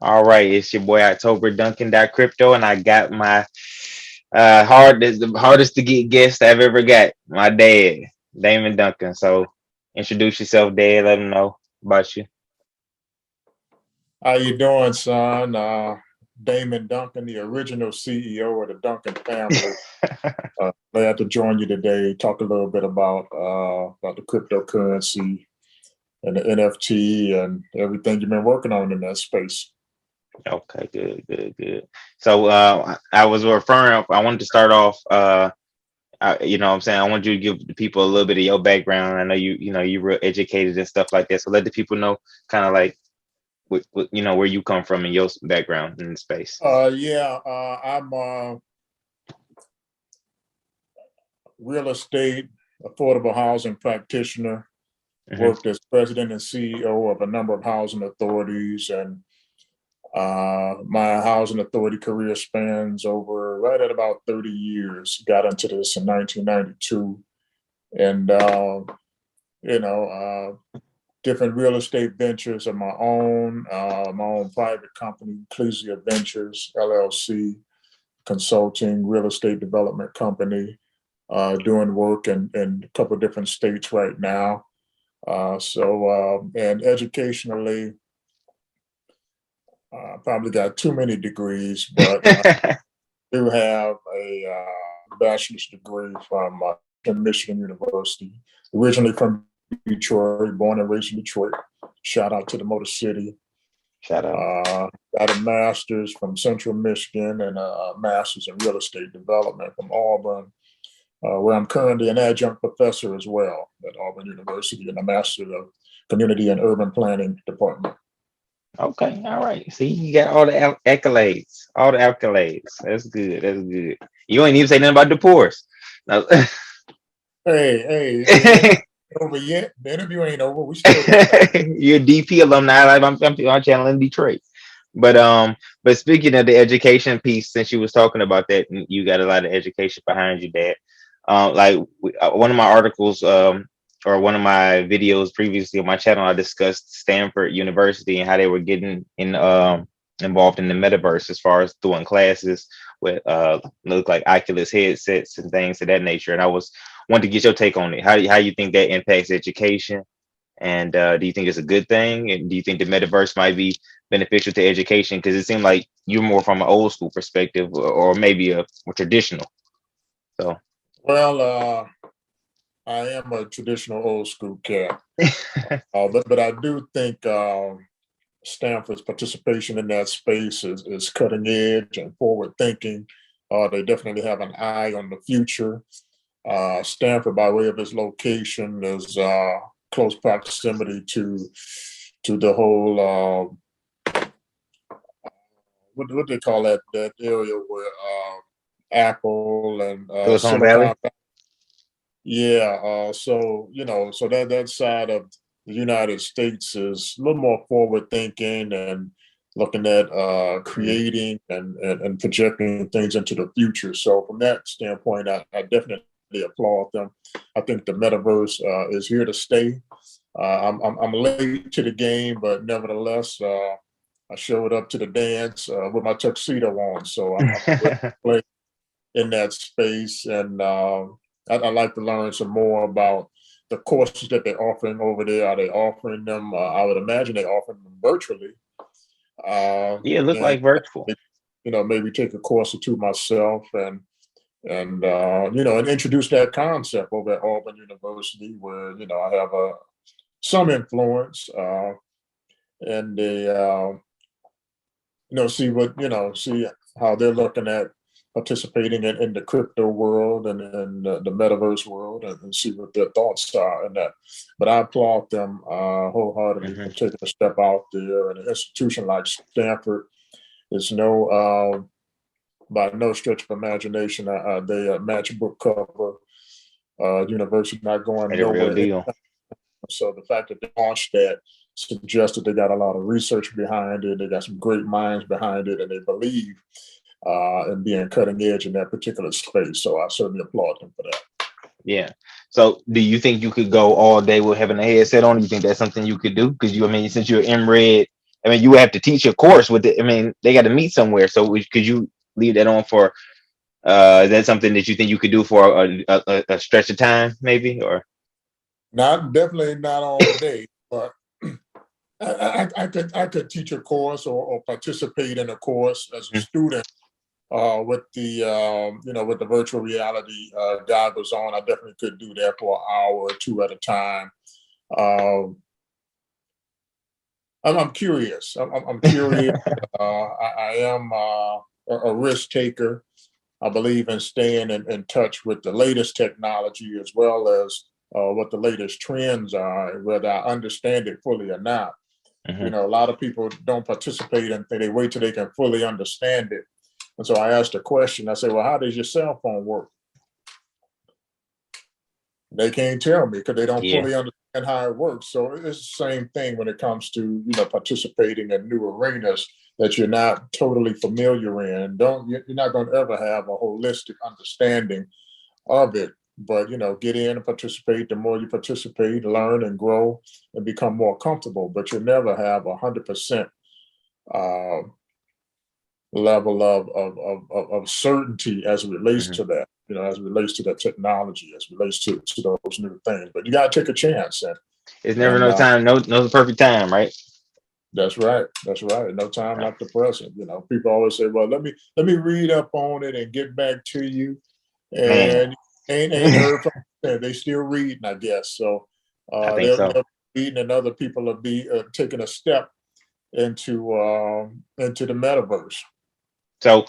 All right, it's your boy OctoberDuncan.Crypto, and I got my the hardest to get guest I've ever got. My dad, Damon Duncan. So introduce yourself, Dad. Let them know about you. How you doing, son? Damon Duncan, the original CEO of the Duncan family. Glad to join you today. Talk a little bit about the cryptocurrency and the NFT and everything you've been working on in that space. Okay, good. So I was referring. I wanted to start off. You know what I'm saying, I want you to give the people a little bit of your background. I know you're real educated and stuff like that. So let the people know kind of like where you come from and your background in the space. I'm a real estate, affordable housing practitioner. Worked as president and CEO of a number of housing authorities, and my housing authority career spans over right at about 30 years. Got into this in 1992, and different real estate ventures of my own private company, Ecclesia Ventures LLC, consulting real estate development company, doing work in a couple of different states right now. And educationally, probably got too many degrees, but I do have a bachelor's degree from Michigan University, originally from Detroit, born and raised in Detroit. Shout out to the Motor City. Shout out. Got a master's from Central Michigan and a master's in real estate development from Auburn, where I'm currently an adjunct professor as well at Auburn University, and a master of community and urban planning department. Okay, all right. See, you got all the accolades, all the accolades. That's good. That's good. You ain't even say nothing about divorce. No. Hey, over yet. The interview ain't over. We still You're a DP alumni. I'm channeling Detroit. But speaking of the education piece, since you was talking about that, and you got a lot of education behind you, Dad. One of my articles, or one of my videos previously on my channel, I discussed Stanford University and how they were getting involved in the metaverse as far as doing classes with look like Oculus headsets and things of that nature. And I wanted to get your take on it. How you think that impacts education? And do you think it's a good thing? And do you think the metaverse might be beneficial to education? Because it seemed like you're more from an old school perspective, or maybe a more traditional. So, well, I am a traditional old school cat, but I do think Stanford's participation in that space is cutting edge and forward thinking. They definitely have an eye on the future. Stanford, by way of its location, is close proximity to the whole what they call that area where Apple and Silicon Valley. Yeah, so that side of the United States is a little more forward thinking and looking at creating and projecting things into the future. So from that standpoint, I definitely applaud them. I think the metaverse is here to stay. I'm late to the game, but nevertheless, I showed up to the dance with my tuxedo on. So I'm ready to play in that space, and I'd like to learn some more about the courses that they're offering over there. Are they offering them? I would imagine they're offering them virtually. Yeah, it looked like virtual. Maybe take a course or two myself, and and introduce that concept over at Auburn University, where I have some influence, and they see how they're looking at participating in the crypto world and the metaverse world, and see what their thoughts are in that. But I applaud them wholeheartedly for taking a step out there. And an institution like Stanford is by no stretch of imagination, they a matchbook cover university, not going nowhere. So the fact that they launched that suggests that they got a lot of research behind it. They got some great minds behind it, and they believe and being cutting edge in that particular space. So I certainly applaud them for that. Yeah. So do you think you could go all day with having a headset on? You think that's something you could do? Because since you're in Mred I mean, you would have to teach a course with it. I mean, they got to meet somewhere. So could you leave that on for? Is that something that you think you could do for a stretch of time, maybe, or? Definitely not all day, but I could teach a course or participate in a course as a student with the with the virtual reality goggles on. I definitely could do that for an hour or two at a time. I'm curious. I'm curious. I am a risk taker. I believe in staying in touch with the latest technology as well as what the latest trends are, whether I understand it fully or not. Mm-hmm. You know, a lot of people don't participate and they wait till they can fully understand it. And so I asked a question. I said, well, how does your cell phone work? They can't tell me because they don't fully understand how it works. So it's the same thing when it comes to, participating in new arenas that you're not totally familiar in. You're not going to ever have a holistic understanding of it. But, get in and participate. The more you participate, learn and grow and become more comfortable. But you'll never have 100% level of certainty as it relates to that, as it relates to that technology, as it relates to those new things. But you got to take a chance. It's never no time, no perfect time, right? That's right. That's right. No time like the present. People always say, well, let me read up on it and get back to you. And ain't heard from them. They still reading, I guess. So I think so. they're reading and other people will be taking a step into the metaverse. So